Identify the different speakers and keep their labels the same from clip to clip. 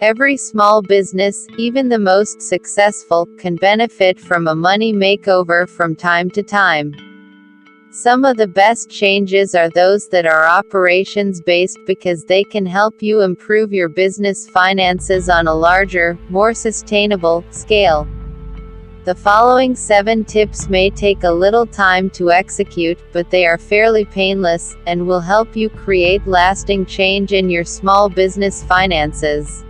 Speaker 1: Every small business, even the most successful, can benefit from a money makeover from time to time. Some of the best changes are those that are operations-based because they can help you improve your business finances on a larger, more sustainable scale. The following 7 tips may take a little time to execute, but they are fairly painless, and will help you create lasting change in your small business finances.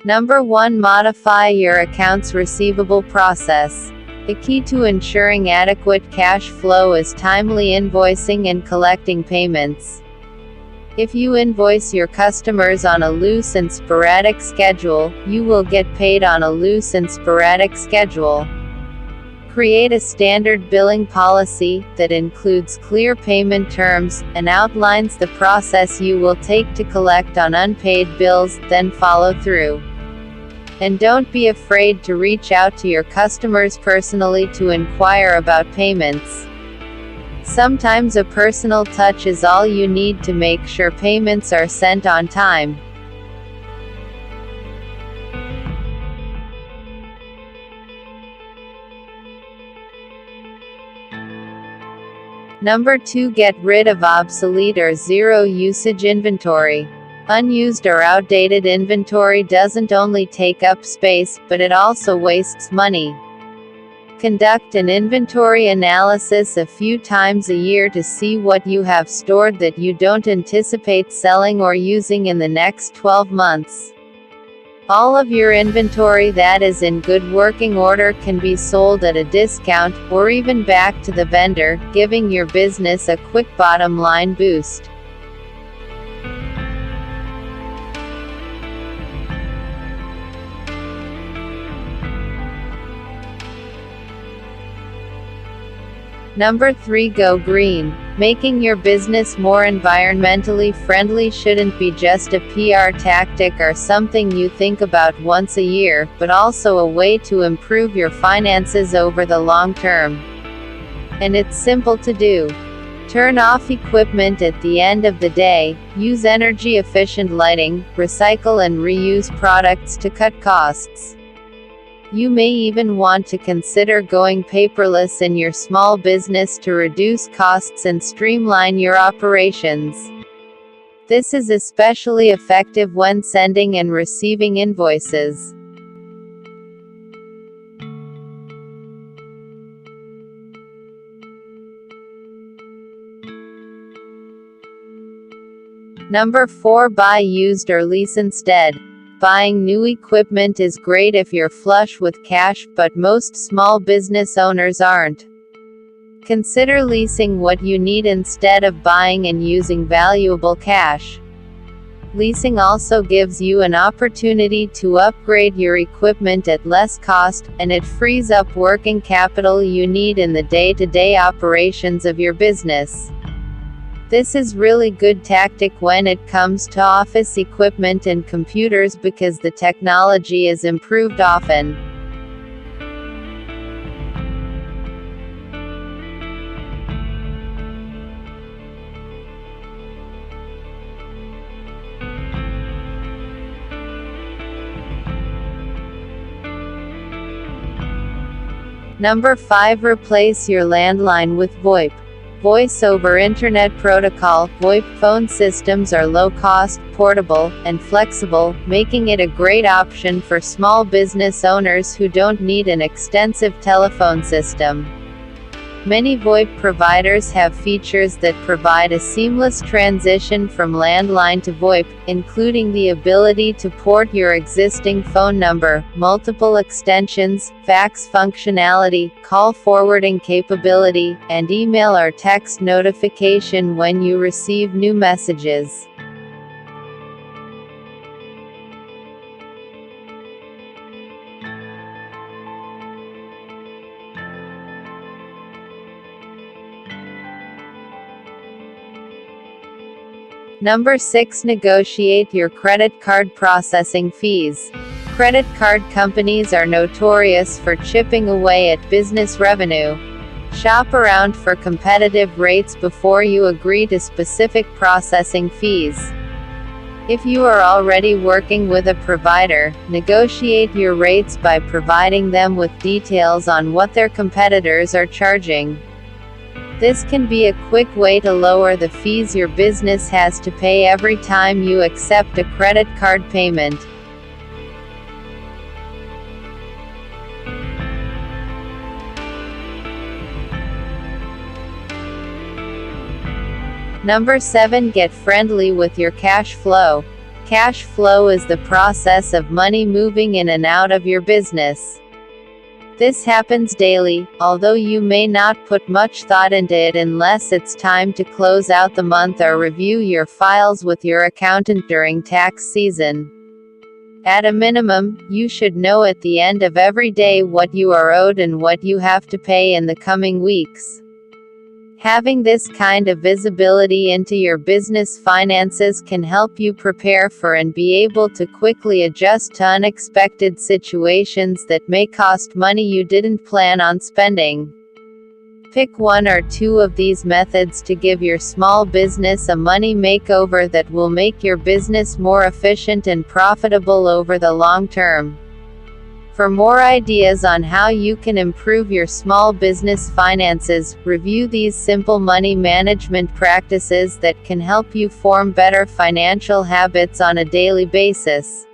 Speaker 1: Number 1. Modify your accounts receivable process. The key to ensuring adequate cash flow is timely invoicing and collecting payments. If you invoice your customers on a loose and sporadic schedule, you will get paid on a loose and sporadic schedule. Create a standard billing policy that includes clear payment terms and outlines the process you will take to collect on unpaid bills, then follow through. And don't be afraid to reach out to your customers personally to inquire about payments. Sometimes a personal touch is all you need to make sure payments are sent on time. Number 2. Get rid of obsolete or zero-usage inventory. Unused or outdated inventory doesn't only take up space, but it also wastes money. Conduct an inventory analysis a few times a year to see what you have stored that you don't anticipate selling or using in the next 12 months. All of your inventory that is in good working order can be sold at a discount, or even back to the vendor, giving your business a quick bottom line boost. Number 3. Go green. Making your business more environmentally friendly shouldn't be just a PR tactic or something you think about once a year, but also a way to improve your finances over the long term. And it's simple to do. Turn off equipment at the end of the day, use energy-efficient lighting, recycle and reuse products to cut costs. You may even want to consider going paperless in your small business to reduce costs and streamline your operations. This is especially effective when sending and receiving invoices. Number 4. Buy used or lease instead. Buying new equipment is great if you're flush with cash, but most small business owners aren't. Consider leasing what you need instead of buying and using valuable cash. Leasing also gives you an opportunity to upgrade your equipment at less cost, and it frees up working capital you need in the day-to-day operations of your business. This is really good tactic when it comes to office equipment and computers because the technology is improved often. Number 5. Replace your landline with VoIP. Voice over Internet Protocol (VoIP) phone systems are low-cost, portable, and flexible, making it a great option for small business owners who don't need an extensive telephone system. Many VoIP providers have features that provide a seamless transition from landline to VoIP, including the ability to port your existing phone number, multiple extensions, fax functionality, call forwarding capability, and email or text notification when you receive new messages. Number 6. Negotiate your credit card processing fees. Credit card companies are notorious for chipping away at business revenue. Shop around for competitive rates before you agree to specific processing fees. If you are already working with a provider, negotiate your rates by providing them with details on what their competitors are charging. This can be a quick way to lower the fees your business has to pay every time you accept a credit card payment. Number 7. Get friendly with your cash flow. Cash flow is the process of money moving in and out of your business. This happens daily, although you may not put much thought into it unless it's time to close out the month or review your files with your accountant during tax season. At a minimum, you should know at the end of every day what you are owed and what you have to pay in the coming weeks. Having this kind of visibility into your business finances can help you prepare for and be able to quickly adjust to unexpected situations that may cost money you didn't plan on spending. Pick one or two of these methods to give your small business a money makeover that will make your business more efficient and profitable over the long term. For more ideas on how you can improve your small business finances, review these simple money management practices that can help you form better financial habits on a daily basis.